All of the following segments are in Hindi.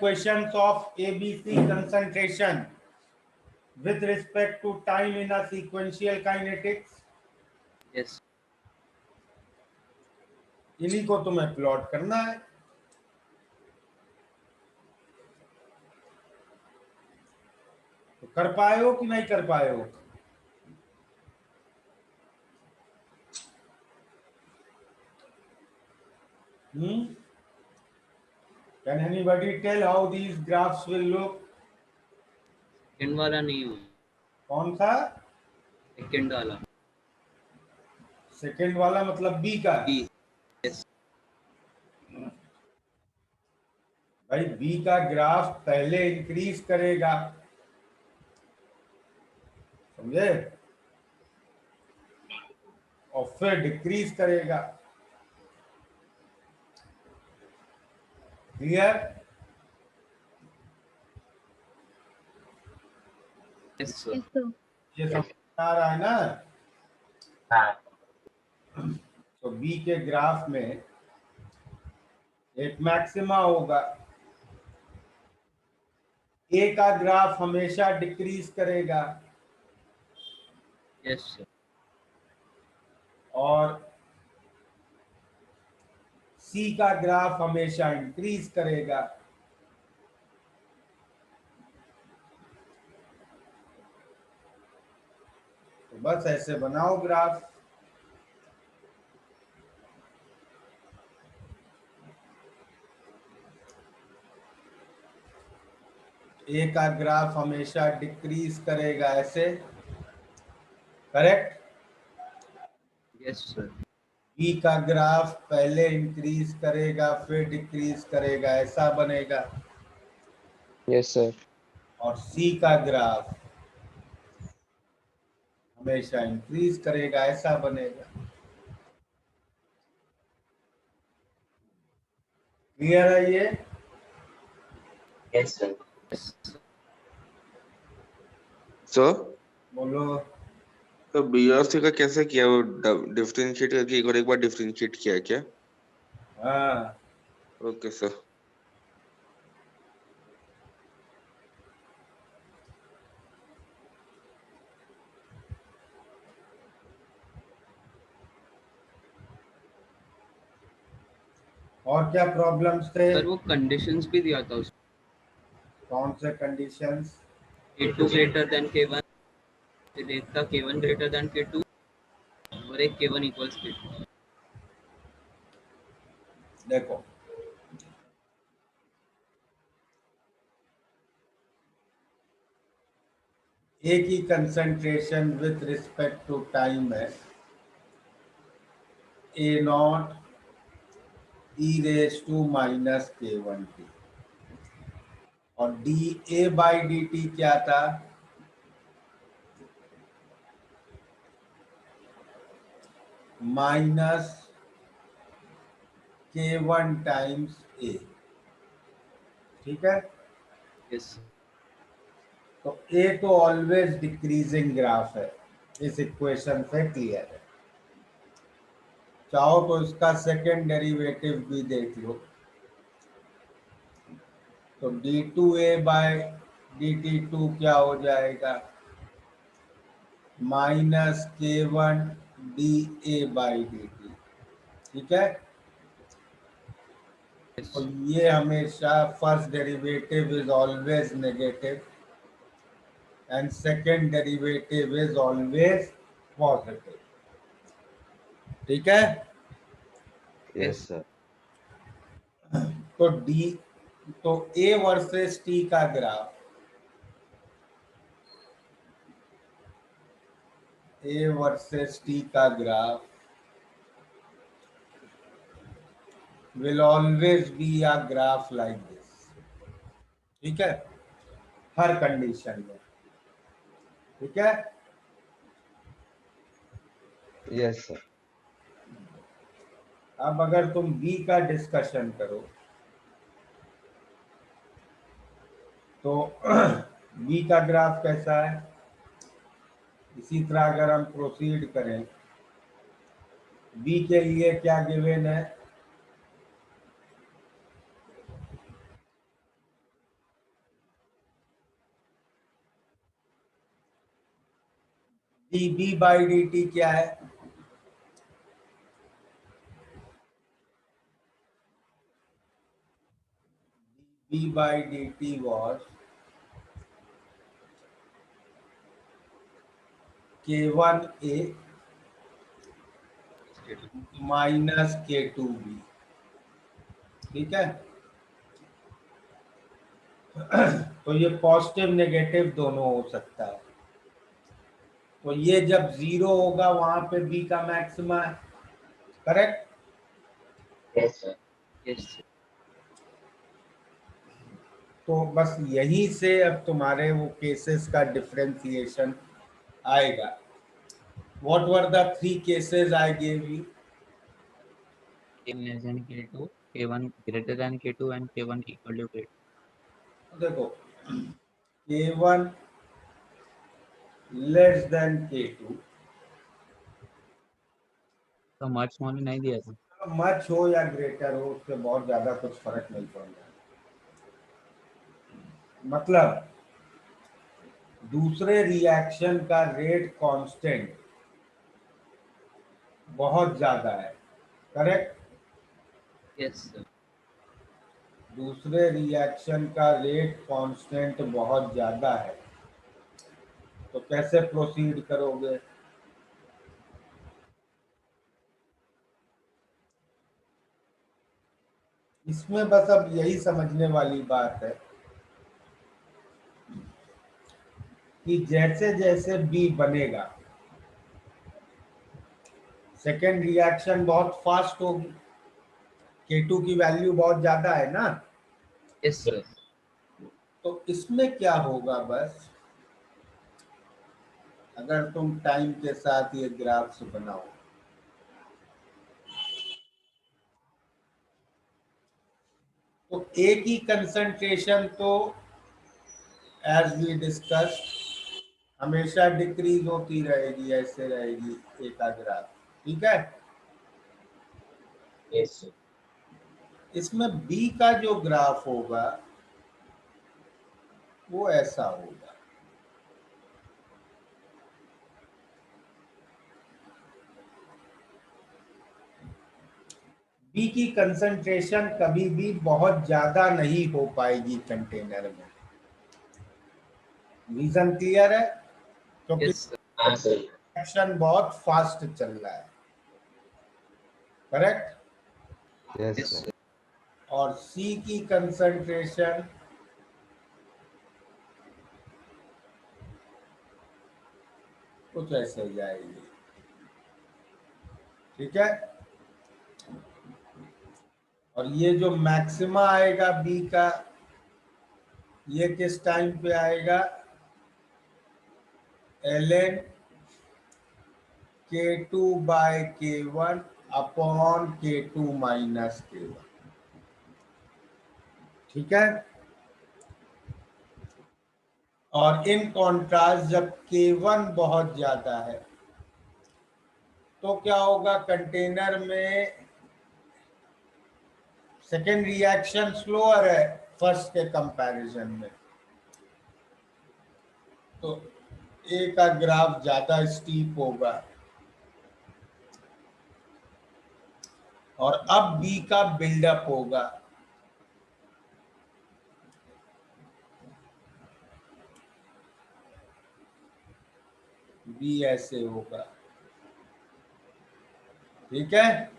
questions of ABC concentration with respect to time in a sequential kinetics? Yes. इन्हीं को तुम्हें प्लॉट करना है। तो कर पाए हो कि नहीं कर पाए हो? Can anybody tell how these graphs will look? Second वाला नहीं हो, कौन सा? सेकंड वाला, सेकंड वाला मतलब बी का? बी। यस। भाई बी का ग्राफ पहले इंक्रीज करेगा, समझे, और फिर डिक्रीज करेगा। क्लियर? Yes sir. ये समझ आ रहा है ना? हाँ। तो बी के ग्राफ में एक मैक्सिमा होगा, ए का ग्राफ हमेशा डिक्रीज करेगा यस सर। और सी का ग्राफ हमेशा इंक्रीज करेगा। तो बस ऐसे बनाओ ग्राफ। ए का ग्राफ हमेशा डिक्रीज करेगा ऐसे, करेक्ट? Yes sir. बी का ग्राफ पहले इंक्रीज करेगा फिर डिक्रीज करेगा, ऐसा बनेगा। Yes sir. और सी का ग्राफ हमेशा इंक्रीज करेगा, ऐसा बनेगा। क्लियर है ये? Yes sir. सर बोलो। तो बी और सी का कैसे किया, वो डिफरेंशिएट करके एक और एक बार डिफरेंशिएट किया है क्या? हाँ, ओके सर। और क्या प्रॉब्लम्स थे? सर वो कंडीशंस भी दिया था उसमें, कौन से conditions? K2 greater than K1, फिर एक था K1 ग्रेटर देन K2 और एक K1 इक्वल्स K2। देखो, ए की concentration with respect to time है A not E raise to minus K1t, और D A by D T क्या था? Minus K1 times A. ठीक है? यस। तो ए तो ऑलवेज डिक्रीजिंग ग्राफ है, इस इक्वेशन से क्लियर है। चाहो तो इसका सेकेंड डेरिवेटिव भी देख लो। तो d2a बाय dt2 क्या हो जाएगा? Minus K1 dA by dt। ठीक है? तो ये हमेशा first derivative is always negative and second derivative is always positive. ठीक है? Yes sir. तो तो A वर्सेस T का ग्राफ, A वर्सेस T का graph will always be a graph like this। ठीक है? हर कंडीशन में। ठीक है? Yes sir. अब अगर तुम B का डिस्कशन करो तो B का ग्राफ कैसा है? इसी तरह अगर हम प्रोसीड करें, B के लिए क्या गिवन है? dB बाई dt क्या है? dB by dt was K1A minus K2B, ठीक है। तो ये पॉजिटिव नेगेटिव दोनों हो सकता है। तो ये जब जीरो होगा वहां पे बी का मैक्सिमा है, correct? Yes, sir. Yes, sir. तो बस यहीं से अब तुम्हारे वो केसेस का डिफरेंशिएशन आएगा। What were the 3 cases I gave you? K less than K2, K1 greater than K2 and K1 equal to K2. देखो, K1 लेस देन K2, तो मच होने नहीं दिया था। मच हो या ग्रेटर हो उससे बहुत ज्यादा कुछ फर्क नहीं पड़ रहा। मतलब दूसरे रिएक्शन का रेट कांस्टेंट बहुत ज्यादा है, करेक्ट? Yes, sir. दूसरे रिएक्शन का रेट कांस्टेंट बहुत ज्यादा है, तो कैसे प्रोसीड करोगे? इसमें बस अब यही समझने वाली बात है कि जैसे जैसे बी बनेगा सेकेंड रिएक्शन बहुत फास्ट होगी। K2 की वैल्यू बहुत ज्यादा है ना, Yes, sir. तो इसमें क्या होगा, बस अगर तुम टाइम के साथ ये ग्राफ्स बनाओ तो एक ही कंसंट्रेशन तो एज वी डिस्कस हमेशा डिक्रीज होती रहेगी, ऐसे रहेगी एक का ग्राफ, ठीक है। Yes, sir. इसमें बी का जो ग्राफ होगा वो ऐसा होगा। बी की कंसंट्रेशन कभी भी बहुत ज्यादा नहीं हो पाएगी कंटेनर में। रीजन क्लियर है? क्योंकि Yes, sir. हाँ सर। रिएक्शन बहुत फास्ट चल रहा है, correct? Yes, Yes, sir. sir. और सी की कंसंट्रेशन कुछ ऐसे जाएगी, ठीक है। और ये जो मैक्सिमा आएगा बी का, ये किस टाइम पे आएगा? ln K2 bye K1 upon K2 minus K1, ठीक है। और इन कॉन्ट्रास्ट जब K1 बहुत ज्यादा है तो क्या होगा? कंटेनर में सेकेंड रिएक्शन स्लोअर है फर्स्ट के कंपैरिजन में, तो ए का ग्राफ ज्यादा स्टीप होगा और अब बी का बिल्डअप होगा। बी ऐसे होगा, ठीक है।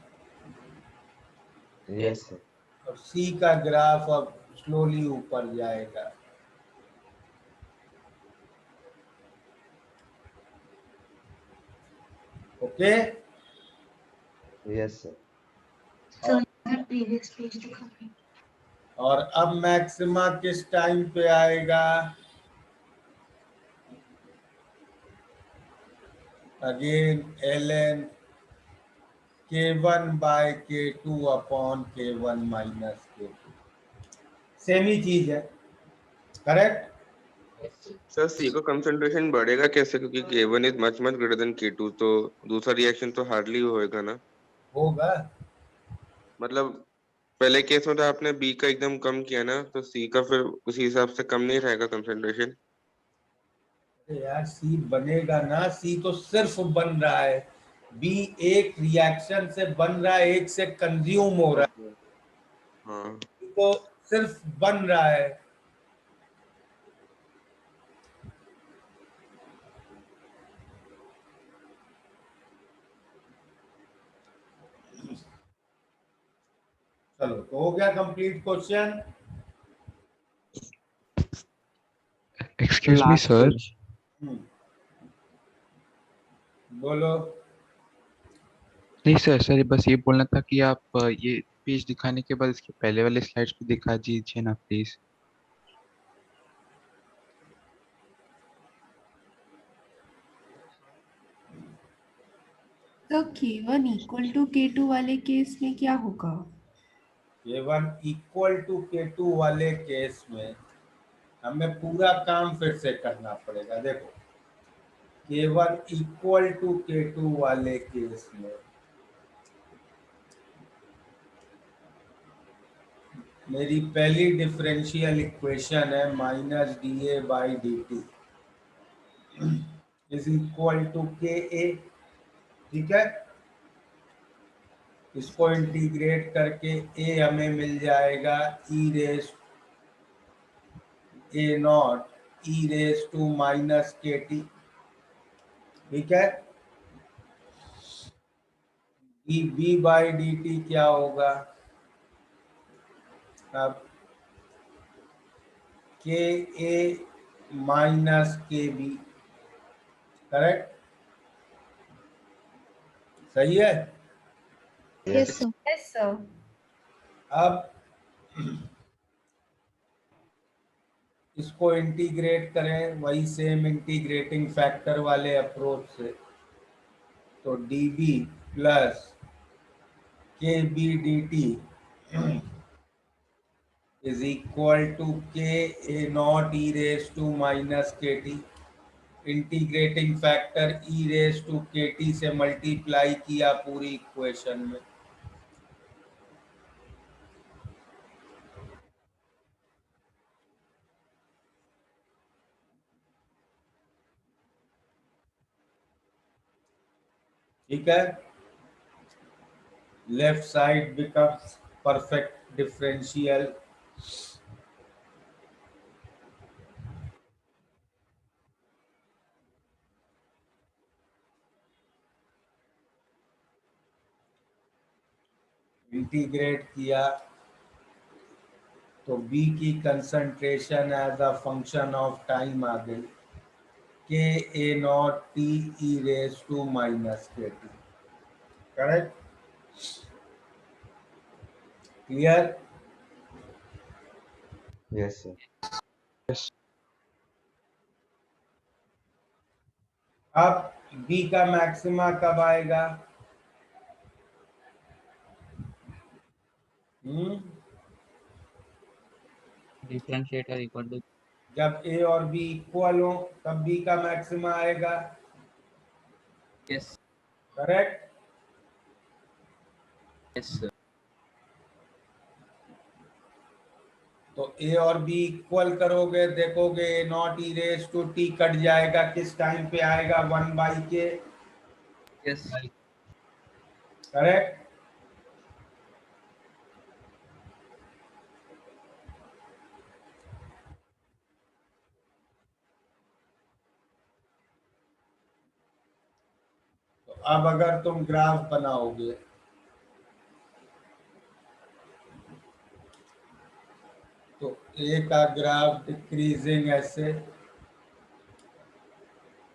Yes, sir. और सी का ग्राफ अब स्लोली ऊपर जाएगा, ओके। Yes, sir. और अब मैक्सिमा किस टाइम पे आएगा? Again ln K1 by K2 upon K1 minus K2, same ही चीज है, correct? Yes, sir. Sir C का कंसंट्रेशन बढ़ेगा कैसे, क्योंकि K1 is much much greater than K2, तो दूसरा रिएक्शन तो हार्डली होएगा ना। होगा। मतलब पहले केस में तो आपने बी का एकदम कम किया ना, तो सी का फिर उसी हिसाब से कम नहीं रहेगा कंसंट्रेशन। यार सी बनेगा ना, सी तो सिर्फ बन रहा है, बी एक रिएक्शन से बन रहा है, एक से कंज्यूम हो रहा है, हाँ तो सिर्फ बन रहा है। चलो तो हो गया complete question. Excuse me sir. बोलो। नहीं सर, सर बस ये बोलना था कि आप ये पेज दिखाने के बाद इसके पहले वाले स्लाइड्स पे दिखा दीजिए ना प्लीज। तो K1 इक्वल टू K2 वाले केस में क्या होगा? K1 इक्वल टू K2 वाले केस में हमें पूरा काम फिर से करना पड़ेगा। देखो K1 इक्वल टू K2 वाले केस में मेरी पहली डिफरेंशियल इक्वेशन है minus D A by D T is equal to K A. ठीक है, इसको इंटीग्रेट करके ए हमें मिल जाएगा E raise A not E raise to minus K T. ठीक है, D B by D T क्या होगा? अब K A minus K B, correct? सही है। Yes. Yes sir. अब इसको इंटीग्रेट करें वही सेम इंटीग्रेटिंग फैक्टर वाले अप्रोच से, तो D B plus K B D T is equal to K A not E raise to minus K T. Integrating factor E raise to K T से मल्टीप्लाई किया पूरी इक्वेशन में। ठीक है, left side becomes perfect differential. Integrate किया तो बी की concentration as a function of time आ गई K A not T E raise to minus K T. Correct? Clear? Yes, sir. Yes अब बी का मैक्सिमा कब आएगा? हम्म, डिफरेंशिएटर इक्वल टू जब ए और बी इक्वल हो तब बी का मैक्सिमा आएगा। Yes correct? Yes sir. तो ए और बी इक्वल करोगे, देखोगे A not E raise to T cut जाएगा, किस टाइम पे आएगा? 1/k। Yes correct? तो अब अगर तुम ग्राफ बनाओगे तो ए का ग्राफ डिक्रीजिंग ऐसे,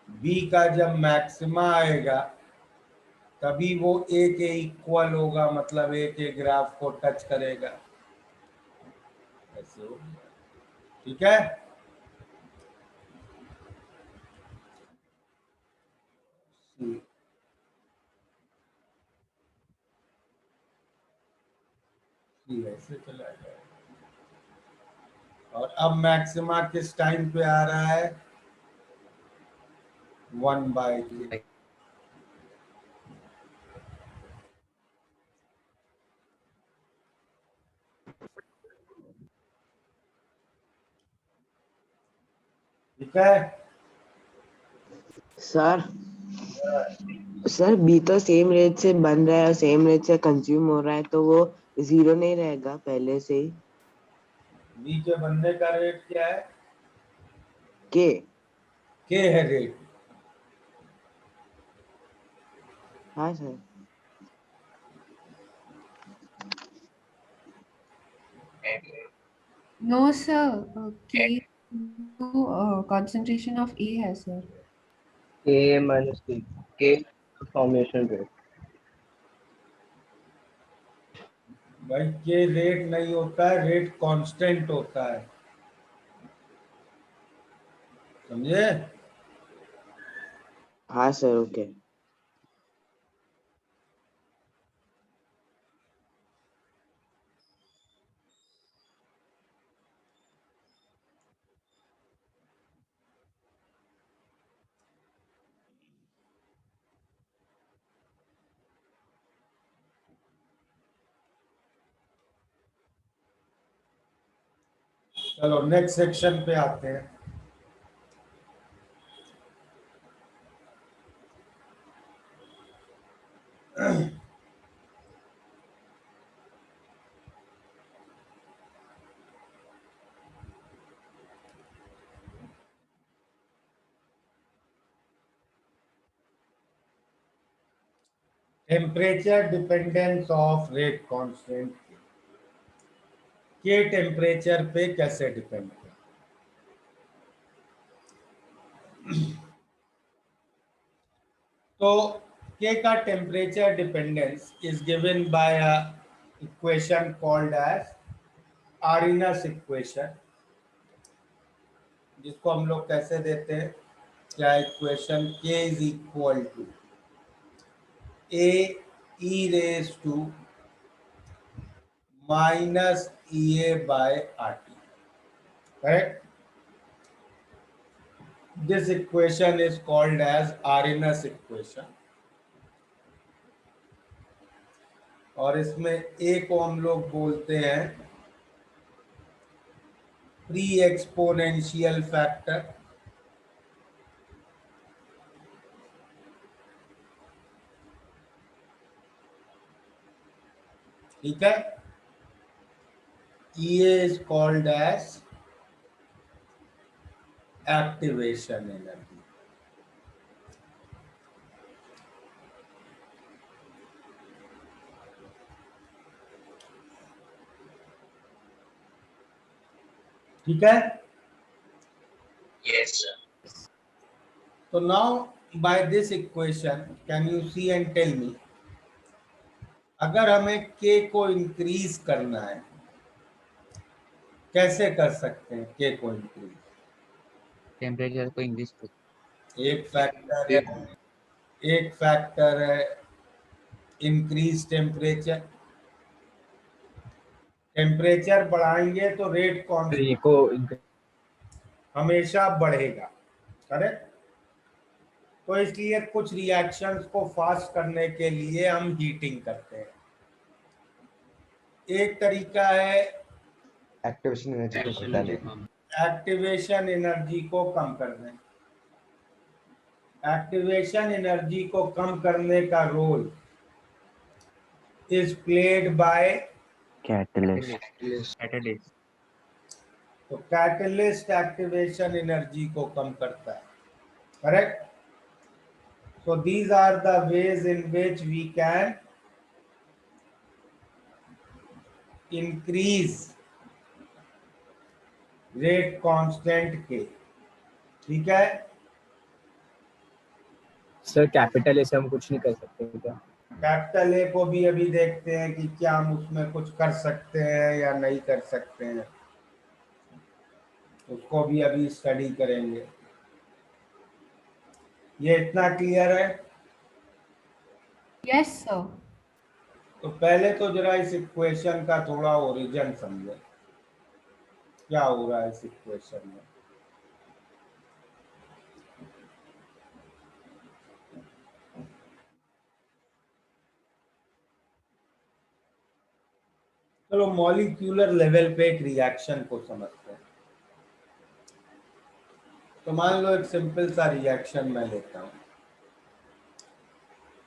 बी का जब मैक्सिमा आएगा तभी वो ए के इक्वल होगा, मतलब ए के ग्राफ को टच करेगा। ऐसे हो, ठीक है? सी सी ऐसे चला जाएगा। और अब मैक्सिमा किस टाइम पे आ रहा है? 1/k। ठीक है, सर सर बी तो सेम रेट से बन रहा है और सेम रेट से कंज्यूम हो रहा है, तो वो जीरो नहीं रहेगा पहले से ही? बी के बनने का रेट क्या है? के के है रेट। हाँ sir. No, sir. K concentration of A है sir. K minus K. K formation rate. भाई के रेट नहीं होता है, रेट कांस्टेंट होता है, समझे? हाँ सर, ओके। चलो नेक्स्ट सेक्शन पे आते हैं। Temperature dependence of rate constant के टेम्परेचर पे कैसे डिपेंड है? तो के का temperature dependence is given by a equation called as Arrhenius equation, जिसको हम लोग कैसे देते हैं? क्या equation? K is equal to A E raise to minus E A by R T, correct? This equation is called as Arrhenius equation, और इसमें ए को हम लोग बोलते हैं प्री एक्सपोनेंशियल फैक्टर, ठीक है? E is called as activation energy, ठीक है? Yes, sir. तो now by this equation can you see and tell me, अगर हमें के को इंक्रीज करना है, कैसे कर सकते हैं के को इंक्रीज? टेम्परेचर को इंक्रीज एक फैक्टर है, एक फैक्टर है इंक्रीज टेम्परेचर। टेम्परेचर बढ़ाएंगे तो रेट कांस्टेंट को हमेशा बढ़ेगा, करेक्ट? तो इसलिए कुछ रिएक्शंस को फास्ट करने के लिए हम हीटिंग करते हैं। एक तरीका है एक्टिवेशन एनर्जी को घटा एनर्जी देना। कम। एक्टिवेशन एनर्जी को कम कर दें। एक्टिवेशन एनर्जी को कम करने का role is played by catalyst. Catalyst. तो कैटलिस्ट एक्टिवेशन एनर्जी को कम करता है, correct? So these are the ways in which we can increase rate constant K, ठीक है? सर कैपिटल ऐसे हम कुछ नहीं कर सकते क्या? कैपिटल ए को भी अभी देखते हैं कि क्या हम उसमें कुछ कर सकते हैं या नहीं कर सकते हैं, उसको भी अभी स्टडी करेंगे। ये इतना क्लियर है? Yes, sir. तो पहले तो जरा इस इक्वेशन का थोड़ा ओरिजिन समझे, क्या हो रहा है इस इक्वेशन में। चलो मॉलिक्यूलर लेवल पे एक रिएक्शन को समझते हैं। तो मान लो एक सिंपल सा रिएक्शन मैं लेता हूँ,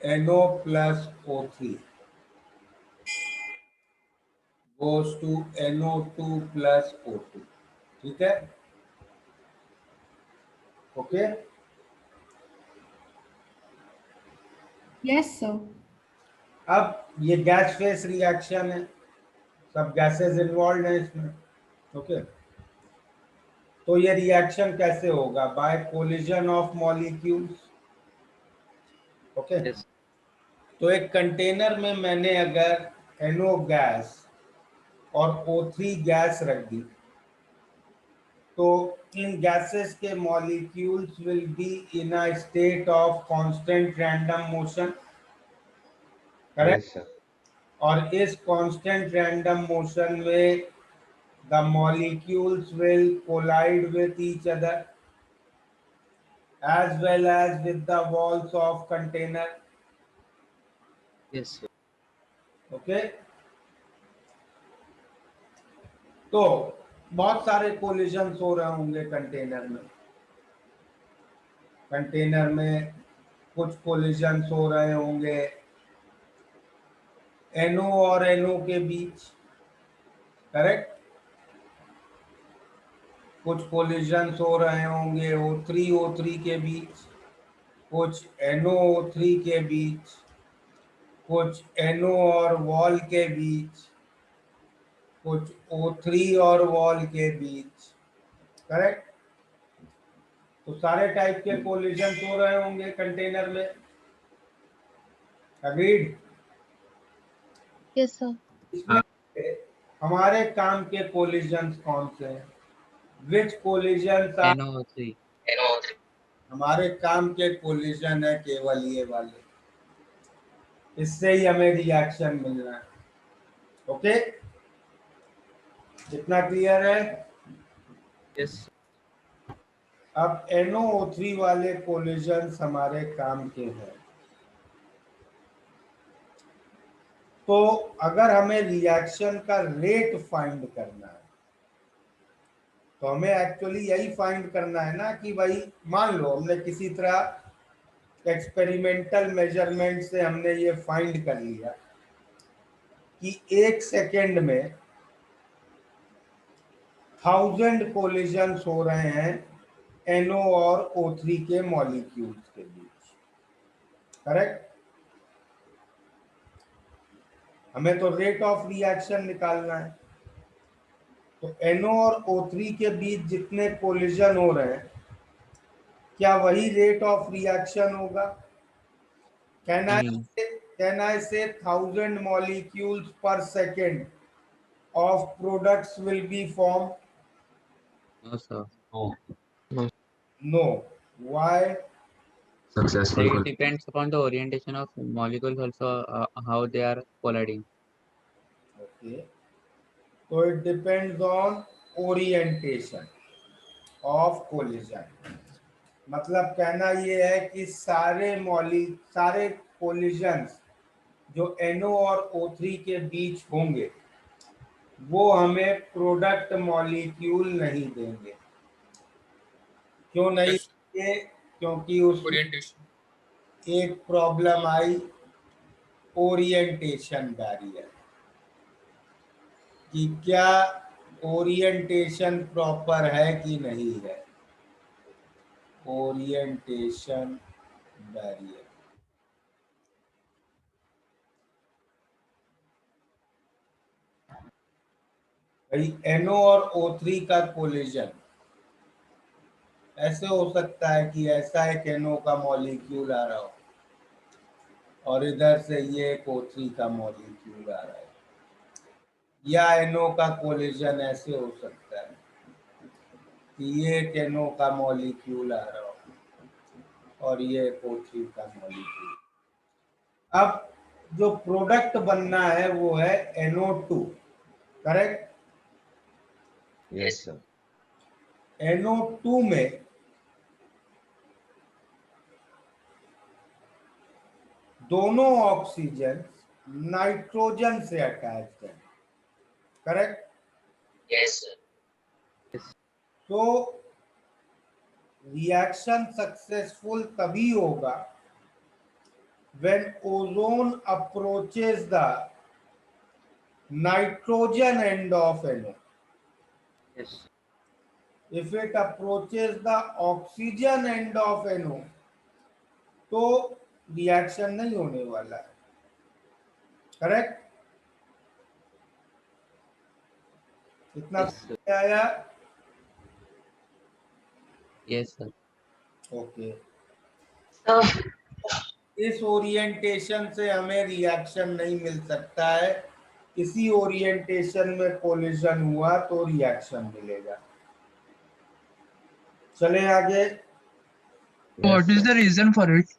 NO plus O3 goes to NO2 plus O2, ठीक है, ओके। Yes sir. अब ये गैस फेस रिएक्शन है, सब गैसेस इन्वॉल्व हैं इसमें, ओके। तो ये रिएक्शन कैसे होगा? By collision of molecules, okay. Yes. तो एक कंटेनर में मैंने अगर NO गैस और O3 गैस रख दी, तो इन गैसेस के molecules will be in a state of constant random motion, correct. Yes, sir. और इस कांस्टेंट रैंडम मोशन में the molecules will collide with each other as well as with the walls of container, Yes, sir. okay। तो बहुत सारे कोलिजन्स हो रहे होंगे कंटेनर में, कंटेनर में कुछ कोलिजन्स हो रहे होंगे NO और NO के बीच, करेक्ट। कुछ कोलिजन्स हो रहे होंगे O3 O3 के बीच, कुछ NO O3 के बीच, कुछ NO और वॉल के बीच, कुछ O3 और वॉल के बीच, करेक्ट। तो सारे टाइप के कोलिजन हो रहे होंगे कंटेनर में, अग्रीड। Yes sir. इसमें हमारे काम के कोलिजन कौन से हैं? विच कोलिजन आर NO3. हमारे काम के कोलिजन है केवल ये वाले, इससे ही हमें रिएक्शन मिल रहा है, ओके। इतना क्लियर है? Yes. अब NOO3 वाले कोलिजन हमारे काम के हैं। तो अगर हमें रिएक्शन का रेट फाइंड करना है, तो हमें एक्चुअली यही फाइंड करना है ना कि भाई मान लो हमने किसी तरह एक्सपेरिमेंटल मेजरमेंट से हमने ये फाइंड कर लिया कि 1 सेकेंड में 1000 कोलिजन्स हो रहे हैं NO और O3 के मॉलिक्यूल्स के बीच, करेक्ट। हमें तो रेट ऑफ रिएक्शन निकालना है। तो NO और O3 के बीच जितने कोलिजन हो रहे हैं, क्या वही रेट ऑफ रिएक्शन होगा? कैन आई से 1000 मॉलिक्यूल्स पर second of products will be formed? No, sir. No. Why? It depends upon the orientation of molecules also, how they are colliding. Okay. So it depends on orientation of collision. मतलब कहना ये है कि सारे कोलिजन्स जो NO और O3 के बीच होंगे वो हमें प्रोडक्ट मॉलिक्यूल नहीं देंगे। क्यों नहीं देंगे? क्योंकि उसमें एक प्रॉब्लम आई, ओरिएंटेशन बैरियर, कि क्या ओरिएंटेशन प्रॉपर है कि नहीं है। ओरिएंटेशन बैरियर, भाई NO और O3 का कोलिजन ऐसे हो सकता है कि ऐसा एक NO का मॉलिक्यूल आ रहा हो और इधर से ये एक O3 का मॉलिक्यूल आ रहा है, या NO का कोलिजन ऐसे हो सकता है कि ये एक NO का मॉलिक्यूल आ रहा हो और ये एक O3 का मॉलिक्यूल। अब जो प्रोडक्ट बनना है वो है NO2, correct. Yes, sir. NO2 में दोनों ऑक्सीजन नाइट्रोजन से अटैच्ड है, करेक्ट। Yes. तो रिएक्शन सक्सेसफुल तभी होगा when ozone approaches the nitrogen end of NO. Yes. If it approaches the oxygen end of NO, तो रिएक्शन नहीं होने वाला है. करेक्ट? इतना Yes, sir. आया? Yes, sir. ओके. Sir, इस ओरिएंटेशन से हमें रिएक्शन नहीं मिल सकता है. इसी ओरिएंटेशन में कोलिजन हुआ तो रिएक्शन मिलेगा. चले आगे. What is the reason for it?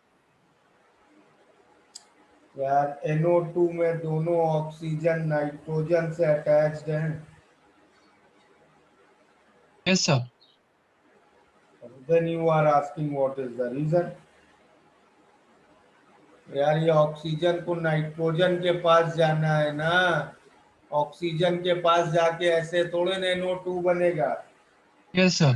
यार NO2 में दोनों ऑक्सीजन नाइट्रोजन से अटैच्ड हैं. Yes, sir. Then you are asking what is the reason? यार ये ऑक्सीजन को नाइट्रोजन के पास जाना है ना. ऑक्सीजन के पास जाके ऐसे थोड़े ना NO2 बनेगा. Yes, sir.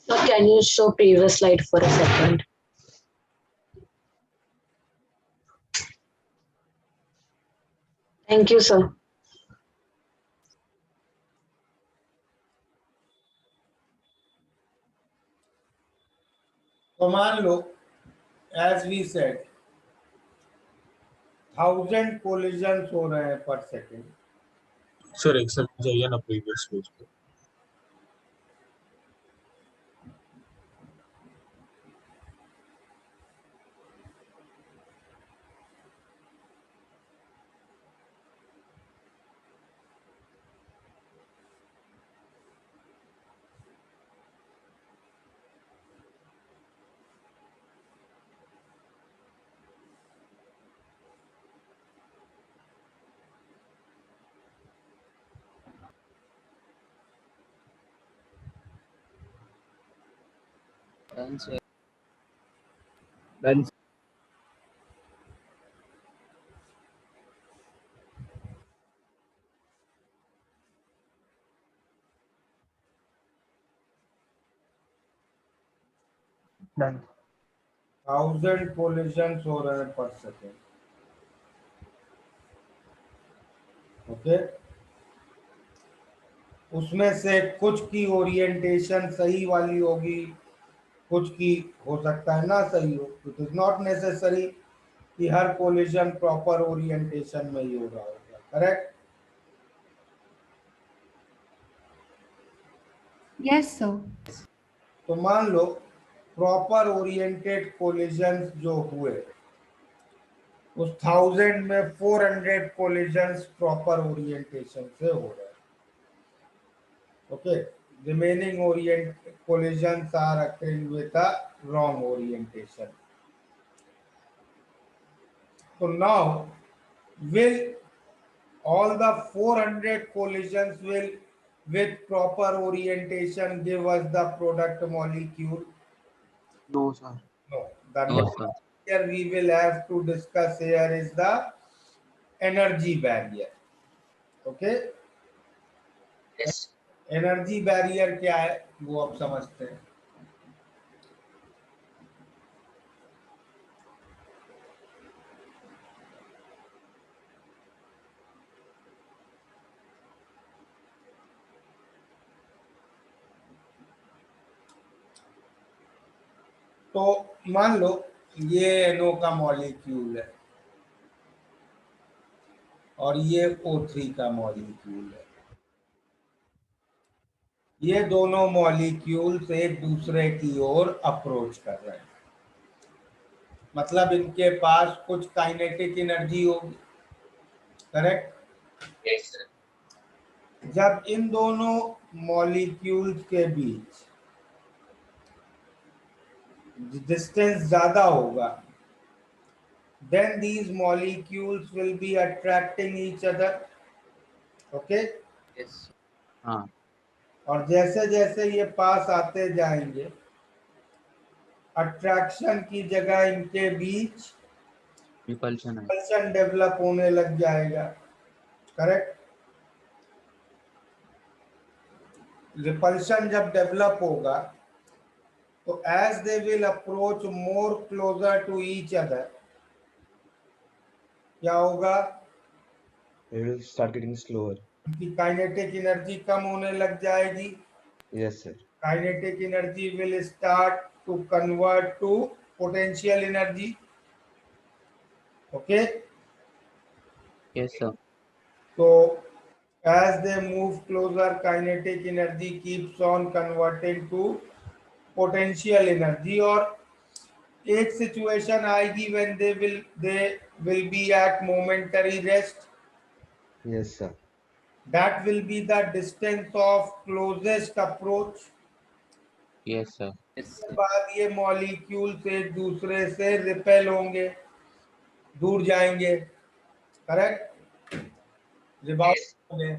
sir, can you show previous slide for a second? Thank you, sir. तो मान लो एज वी सेड 1000 कोलिजन हो रहे हैं पर सेकेंड. सर एक सेकंड जाइए ना प्रीवियस पेज पे. Done, sir. Done. 1000 कोलिजन हो रहे हैं पर सेकेंड. ओके. उसमें से कुछ की ओरिएंटेशन सही वाली होगी, कुछ की हो सकता है ना सही हो. इट इज नॉट नेसेसरी कि हर कोलिजन प्रॉपर ओरिएंटेशन में ही हो रहा होगा. करेक्ट? Yes, sir. तो मान लो प्रॉपर ओरिएंटेड कोलिजन जो हुए उस 1000 में 400 कोलिजन प्रॉपर ओरिएंटेशन से हो रहे हैं. Okay. Remaining orient collision are occurring with the wrong orientation. So now, will all the 400 collisions will with proper orientation give us the product molecule? No, sir. No. The No, next sir. here we will have to discuss here is the energy barrier. Okay? Yes. Energy barrier क्या है वो आप समझते हैं. तो मान लो ये NO का मॉलिक्यूल है और ये O3 का मॉलिक्यूल है. ये दोनों मॉलिक्यूल्स एक दूसरे की ओर अप्रोच कर रहे हैं. मतलब इनके पास कुछ काइनेटिक एनर्जी होगी. करेक्ट? Yes, sir. जब इन दोनों मॉलिक्यूल्स के बीच डिस्टेंस ज्यादा होगा then these molecules will be attracting each other. Okay? Yes. हाँ. और जैसे जैसे ये पास आते जाएंगे अट्रैक्शन की जगह इनके बीच रिपल्शन है। रिपल्शन डेवलप होने लग जाएगा, करेक्ट। रिपल्शन जब डेवलप होगा तो as they will approach more closer to each other, क्या होगा? It will start getting slower. उनकी काइनेटिक एनर्जी कम होने लग जाएगी। Yes, sir. Kinetic energy will start to convert to potential energy, okay. Yes sir. तो as they move closer, kinetic energy keeps on converting to potential energy, और एक सिचुएशन आएगी when they will be at momentary rest, Yes, sir. that will be the distance of closest approach। Yes sir. उसके बाद ये मॉलिक्यूल्स एक दूसरे से रिपेल होंगे, दूर जाएंगे, करेक्ट, रिबाउंड होंगे।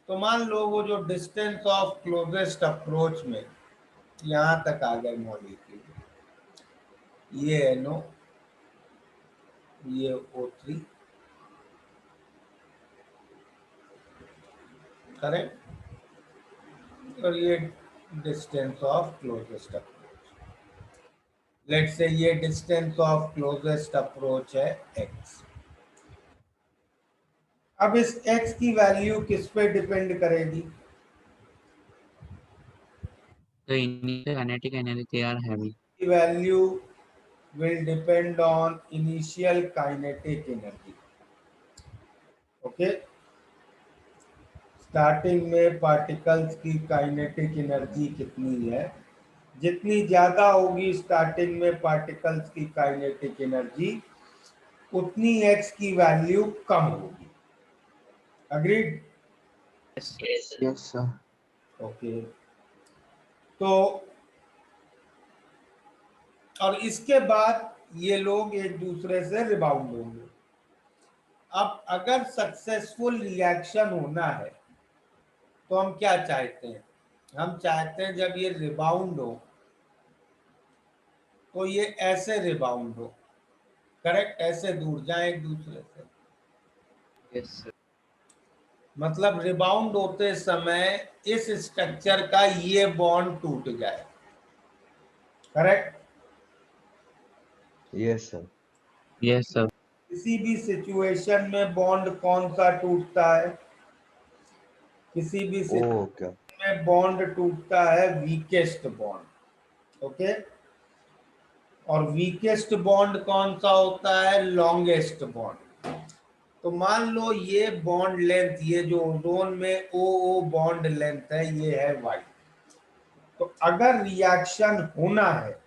तो मान लो वो जो डिस्टेंस ऑफ क्लोजेस्ट अप्रोच में यहाँ तक आ गए मॉलिक्यूल, ये NO, ये O3, करेक्ट, और ये distance of closest approach. Let's say ये डिस्टेंस ऑफ क्लोजेस्ट अप्रोच है x। अब इस x की वैल्यू किस पे डिपेंड करेगी? The initial kinetic energy they are having. की value will depend on initial kinetic energy, okay. Starting में पार्टिकल्स की काइनेटिक एनर्जी कितनी है, जितनी ज्यादा होगी स्टार्टिंग में पार्टिकल्स की काइनेटिक एनर्जी, उतनी x की वैल्यू कम होगी। अग्रीड? Yes sir. ओके। तो और इसके बाद ये लोग एक दूसरे से रिबाउंड होंगे। अब अगर सक्सेसफुल रिएक्शन होना है तो हम क्या चाहते हैं? हम चाहते हैं जब ये रिबाउंड हो तो ये ऐसे रिबाउंड हो, करेक्ट, ऐसे दूर जाए एक दूसरे से। Yes sir. मतलब रिबाउंड होते समय इस स्ट्रक्चर का ये बॉन्ड टूट जाए, correct. Yes, sir. Yes sir. किसी भी सिचुएशन में बॉन्ड कौन सा टूटता है? किसी भी Oh, okay. में बॉन्ड टूटता है वीकेस्ट बॉन्ड, ओके। और वीकेस्ट बॉन्ड कौन सा होता है? Longest bond. तो मान लो ये बॉन्ड लेंथ, ये जो ओजोन में ओ बॉन्ड लेंथ है, ये है y। तो अगर रिएक्शन होना है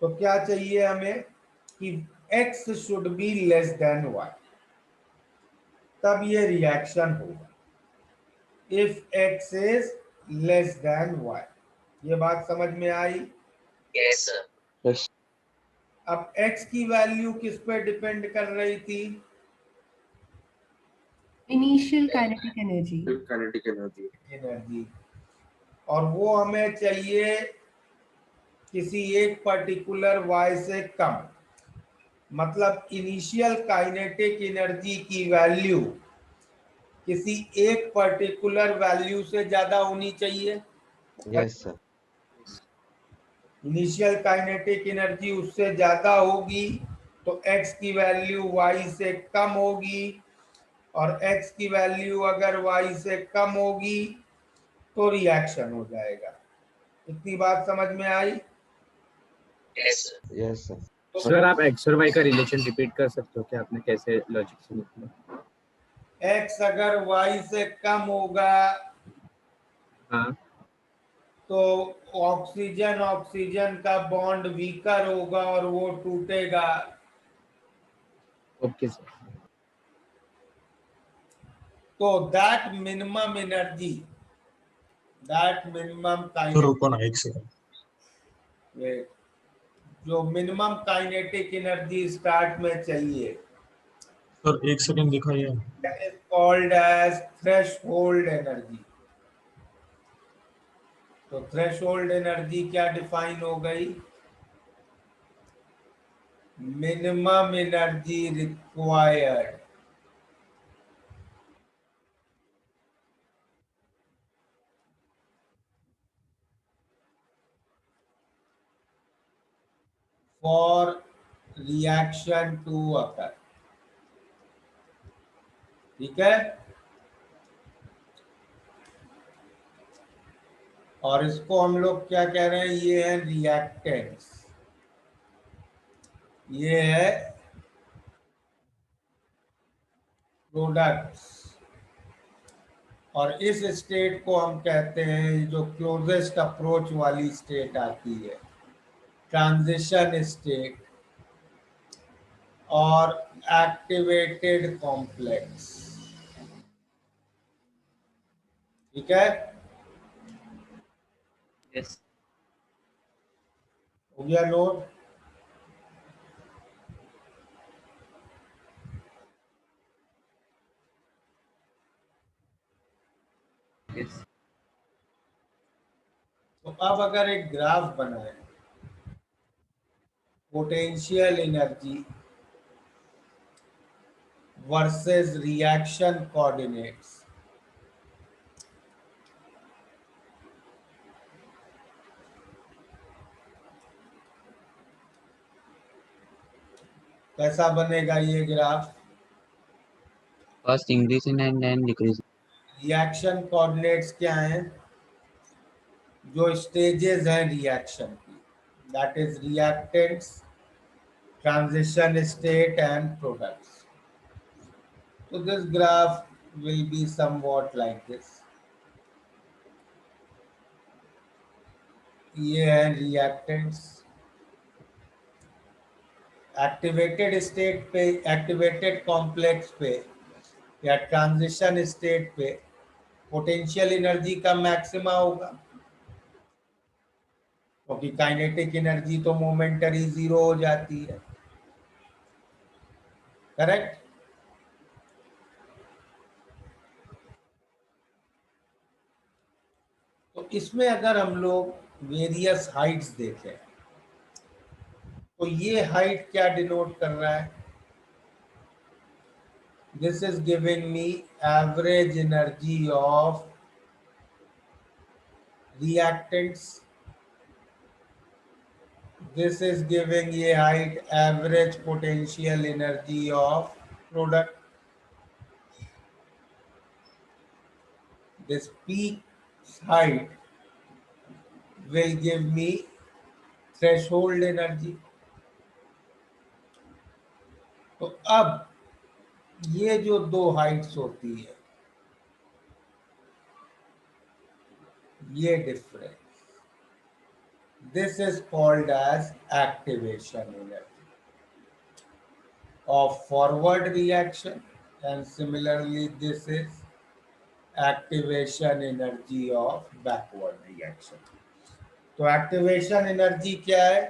तो क्या चाहिए हमें कि x should be less than y, तब ये रिएक्शन होगा। If x is less than y, ये बात समझ में आई? Yes, sir. Yes. अब x की वैल्यू किस पे डिपेंड कर रही थी? Initial kinetic energy. Kinetic energy. Energy, और वो हमें चाहिए किसी एक पर्टिकुलर y से कम। मतलब इनिशियल काइनेटिक एनर्जी की वैल्यू किसी एक पर्टिकुलर वैल्यू से ज्यादा होनी चाहिए। Yes, sir. Initial kinetic energy उससे ज्यादा होगी तो x की वैल्यू y से कम होगी, और x की वैल्यू अगर y से कम होगी तो रिएक्शन हो जाएगा। इतनी बात समझ में आई? Yes, sir. Yes, sir. Sir आप एक्स और वाई का रिलेशन रिपीट कर सकते हो क्या? आपने कैसे लॉजिक से निकला? x अगर y से कम होगा हाँ। तो ऑक्सीजन ऑक्सीजन का बॉन्ड वीकर होगा और वो टूटेगा। Okay sir. तो that minimum energy, that minimum तो रुको ना एक सेकंड। काइनेटिक, जो मिनिमम काइनेटिक एनर्जी स्टार्ट में चाहिए, सर एक सेकंड दिखाइए। That is called as threshold energy. तो थ्रेशोल्ड एनर्जी क्या डिफाइन हो गई? minimum energy required for reaction to occur. ठीक है, और इसको हम लोग क्या कह रहे हैं, ये है रिएक्टेंट्स, ये है प्रोडक्ट्स, और इस स्टेट को हम कहते हैं, जो क्लोजेस्ट अप्रोच वाली स्टेट आती है, ट्रांजिशन स्टेट और एक्टिवेटेड कॉम्प्लेक्स। ठीक है, Yes. हो गया नोट? Yes. तो अब अगर एक ग्राफ बनाए, potential energy versus reaction coordinates, कैसा बनेगा ये graph? First increasing and then decreasing. Reaction coordinates क्या हैं? जो स्टेजेस हैं रिएक्शन की, that is reactants, transition state and products. So this graph will be somewhat like this. ये है रिएक्टेंट्स, एक्टिवेटेड स्टेट पे, एक्टिवेटेड कॉम्प्लेक्स पे या ट्रांजिशन स्टेट पे पोटेंशियल एनर्जी का मैक्सिमा होगा, क्योंकि काइनेटिक एनर्जी तो मोमेंटरी जीरो हो जाती है. करेक्ट? तो इसमें अगर हम लोग वेरियस हाइट्स देखें, तो ये हाइट क्या डिनोट कर रहा है? This is giving me average energy of reactants. This is giving a height average potential energy of product. This peak height will give me threshold energy. तो अब ये जो दो हाइट्स होती है, ये difference, this is called as activation energy of forward reaction, and similarly this is activation energy of backward reaction. तो एक्टिवेशन एनर्जी क्या है?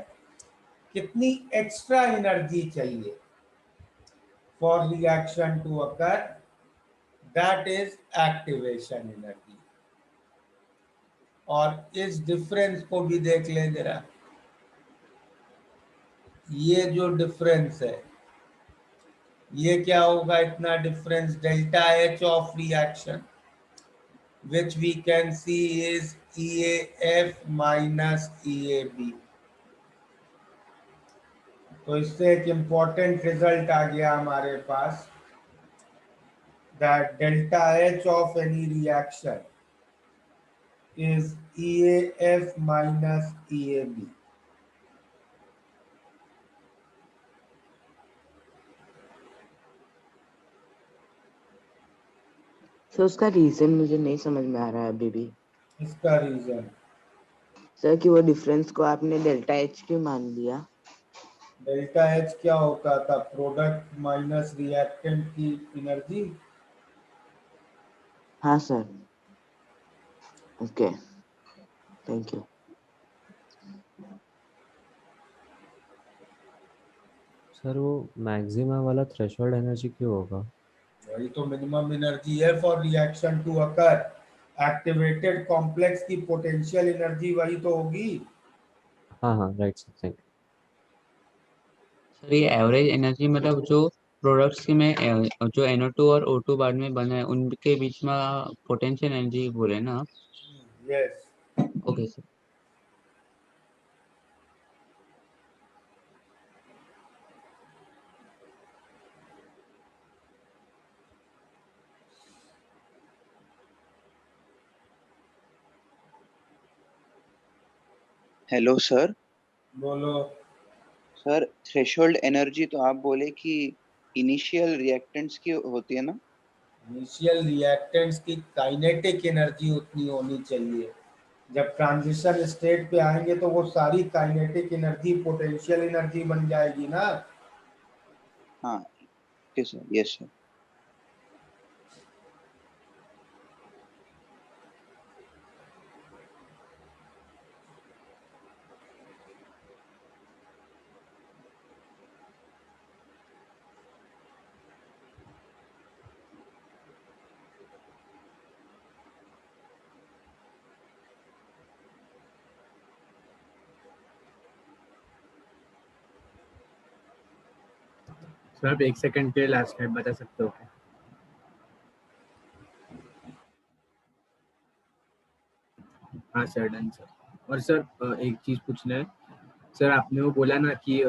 कितनी एक्स्ट्रा एनर्जी चाहिए for reaction to occur, that is activation energy. और इस डिफरेंस को भी देख लें जरा, ये जो डिफरेंस है, ये क्या होगा? इतना difference delta H of reaction, which we can see is EAF minus EAB. तो इससे एक इम्पोर्टेंट रिजल्ट आ गया हमारे पास, that delta H of any reaction is EAF minus EAB. Sir उसका रीजन मुझे नहीं समझ में आ रहा है अभी भी. इसका रीजन सर कि वो डिफरेंस को आपने डेल्टा एच क्यों मान लिया? डेल्टा एच क्या होता था? प्रोडक्ट माइनस रिएक्टेंट की एनर्जी. हाँ sir. Okay, thank you. Sir वो मैक्सिमा वाला थ्रेशोल्ड एनर्जी क्यों होगा? वही तो मिनिमम एनर्जी है for reaction to occur. Activated complex की पोटेंशियल एनर्जी वही तो होगी. हाँ हाँ, राइट सर, थैंक सर ये एवरेज एनर्जी मतलब जो प्रोडक्ट्स में जो NO2 और O2 बाद में बना है उनके बीच में पोटेंशियल एनर्जी बोले ना आप? Yes. Okay sir. Hello sir. बोलो। सर थ्रेशोल्ड एनर्जी तो आप बोले कि इनिशियल रिएक्टेंट्स की होती है ना? इनिशियल रिएक्टेंट्स की काइनेटिक एनर्जी उतनी होनी चाहिए, जब ट्रांजिशन स्टेट पे आएंगे तो वो सारी काइनेटिक एनर्जी पोटेंशियल एनर्जी बन जाएगी ना। हाँ okay sir, yes sir. Sir आप 1 सेकंड के लिए लास्ट स्टेप बता सकते हो क्या? हाँ सर, डन सर। और सर एक चीज पूछना है सर, आपने वो बोला ना कि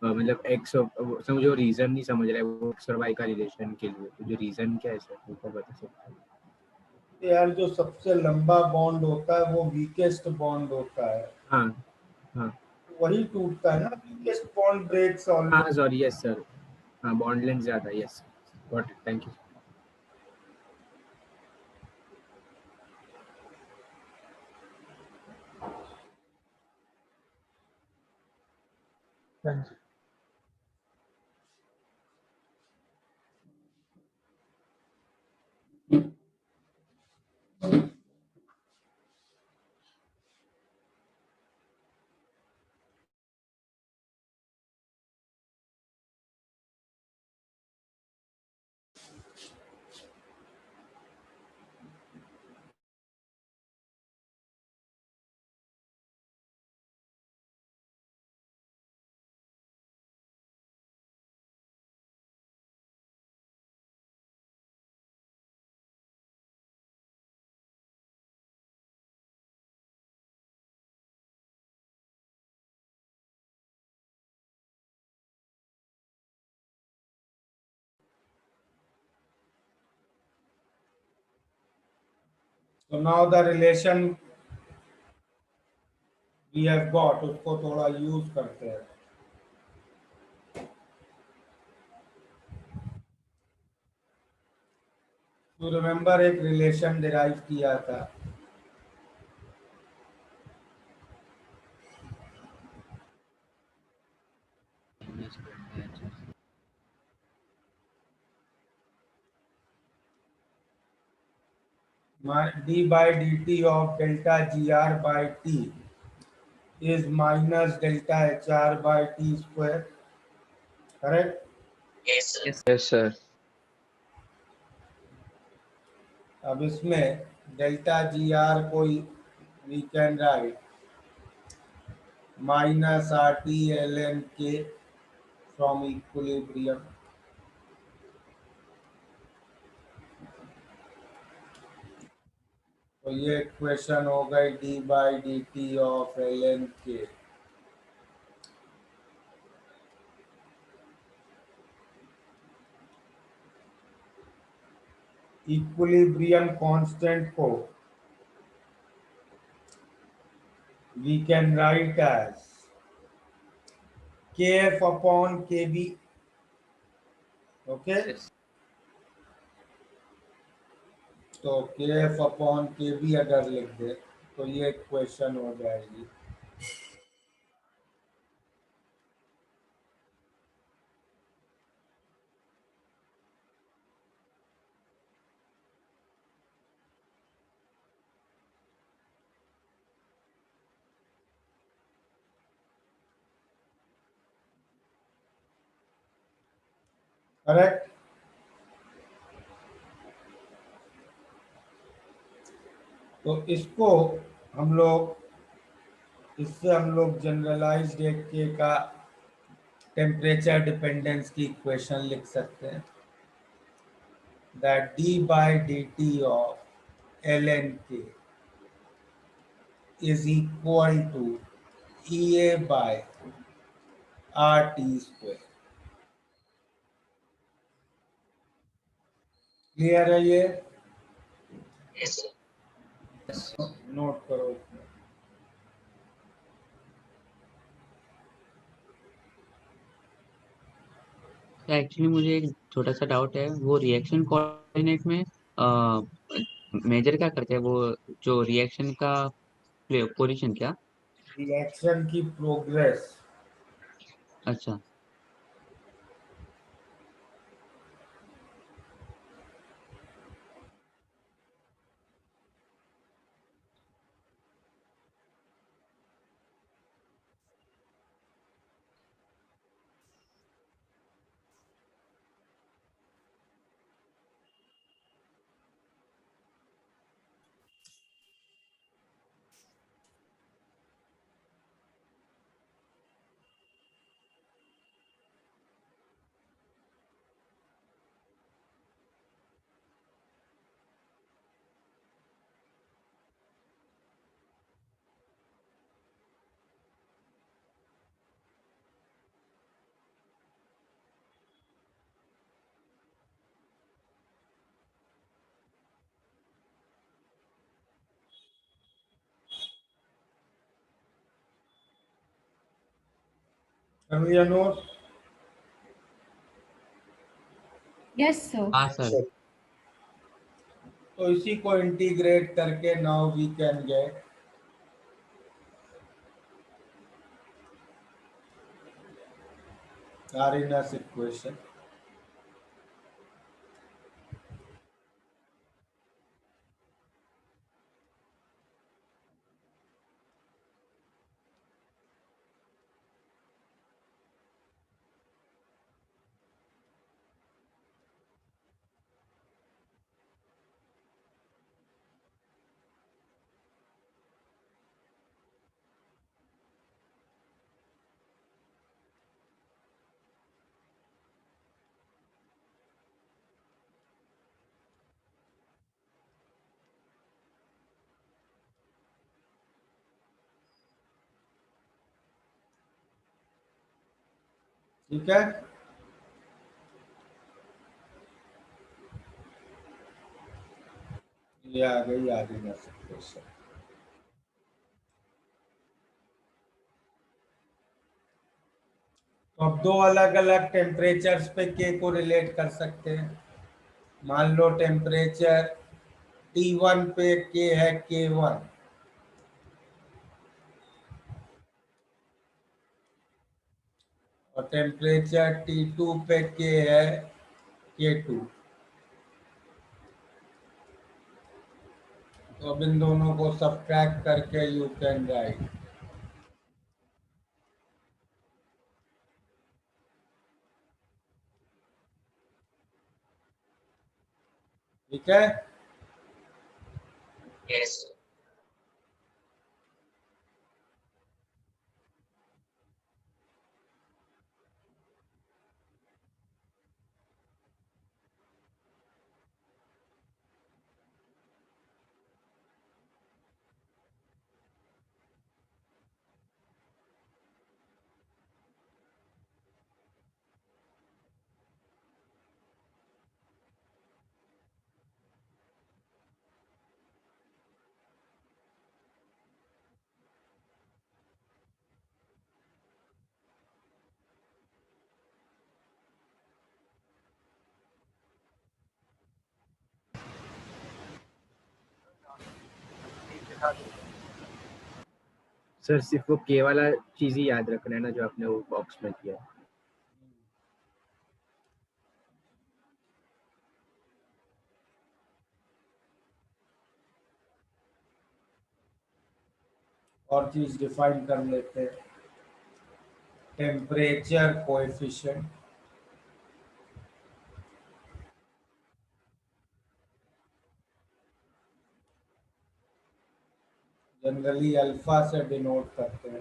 मतलब एक्स सर मुझे वो रीजन नहीं समझ रहा है वो एक्स और वाई का रिलेशन के लिए, तो जो रीजन क्या है सर वो बता सकते हैं? यार जो सबसे लंबा बॉन्ड होता है वो वीकेस्ट बॉन्ड होता है, हाँ हाँ वही टूटता है ना। वीकेस्ट बॉन्ड ब्रेक्स हाँ ऑलवेज। Sorry, yes sir. हाँ बॉन्ड लेंथ ज्यादा, yes got it, thank you. So now the relation we have got उसको थोड़ा यूज करते हैं। तो रिमेम्बर एक रिलेशन डिराइव किया था, d by dt of delta gr by t is minus delta hr by t square, करेक्ट? Yes, sir. Yes sir. अब इसमें डेल्टा जी आर को we can write minus R T L N K from equilibrium. तो ये इक्वेशन हो गई D by D T of L N K. Equilibrium constant को we can write as kf upon kb, okay? तो kf upon kb अगर लिख दे तो ये क्वेश्चन हो जाएगी। करेक्ट? तो इसको हम लोग, इससे हम लोग जनरलाइज्ड एक के का टेम्परेचर डिपेंडेंस की इक्वेशन लिख सकते हैं, that D by D T of L N K is equal to E A by R T square. Clear है ये? Yes, sir. नोट करो इसमें। एक्चुअली मुझे एक छोटा सा डाउट है, वो रिएक्शन कोऑर्डिनेट में मेजर क्या करते हैं, वो जो रिएक्शन का पोजीशन क्या? रिएक्शन की प्रोग्रेस। अच्छा, नोट। Yes sir. हाँ सर। तो इसी को इंटीग्रेट करके now we can get Arrhenius equation. ठीक है, ये आ गई Arrhenius equation। तो अब दो अलग अलग टेम्परेचर्स पे के को रिलेट कर सकते हैं। मान लो टेम्परेचर T1 पे के है K1 और टेम्परेचर T2 पे के है K2। तो अब इन दोनों को सब्ट्रैक्ट करके यू कैन राइट ठीक है। Yes, sir. सर सिर्फ वो के वाला चीज ही याद रखना है ना, जो आपने वो बॉक्स में किया है। और चीज डिफाइन कर लेते हैं, टेम्परेचर कोएफिशिएंट जनरली अल्फा से डिनोट करते हैं।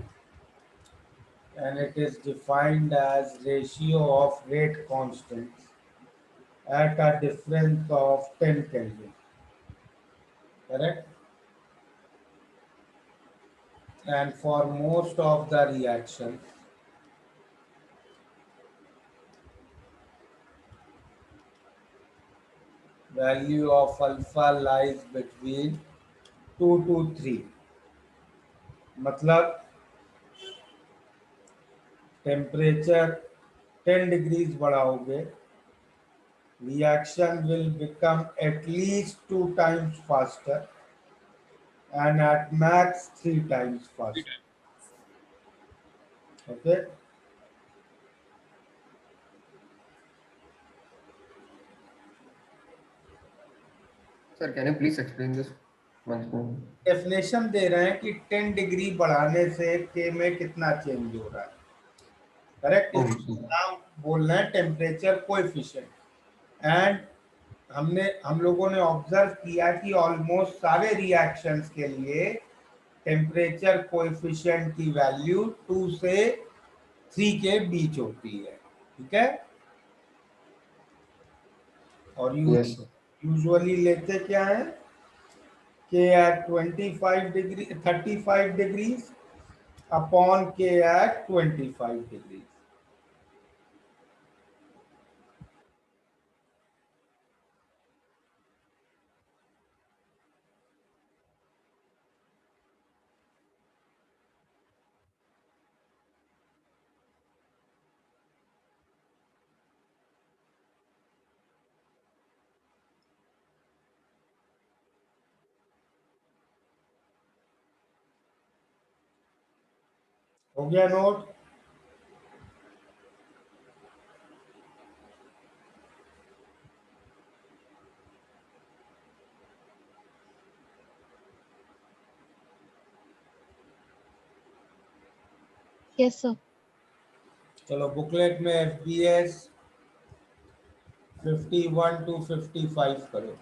and it is defined as ratio of rate constants at a difference of 10 Kelvin. Correct? And for most of the reactions, value of alpha lies between 2 to 3. मतलब टेम्परेचर 10 डिग्रीज बढ़ाओगे, reaction will become at least 2 times faster and at max 3 times faster. Okay? Sir, can you please explain this once more? Definition दे रहे हैं कि 10 डिग्री बढ़ाने से के में कितना चेंज हो रहा है. करेक्ट? Oh, नाम बोल रहे हैं टेम्परेचर कोएफिशिएंट. एंड हम लोगों ने ऑब्जर्व किया कि ऑलमोस्ट सारे रिएक्शंस के लिए टेम्परेचर कोएफिशिएंट की वैल्यू 2 से 3 के बीच होती है. ठीक है? और yes, sir. यूजुअली लेते क्या है के एट 25 डिग्री 35 डिग्रीज अपॉन के एट 25 डिग्रीज. हो गया नोट? Yes, sir. चलो बुकलेट में FBS 51 to 55 करो.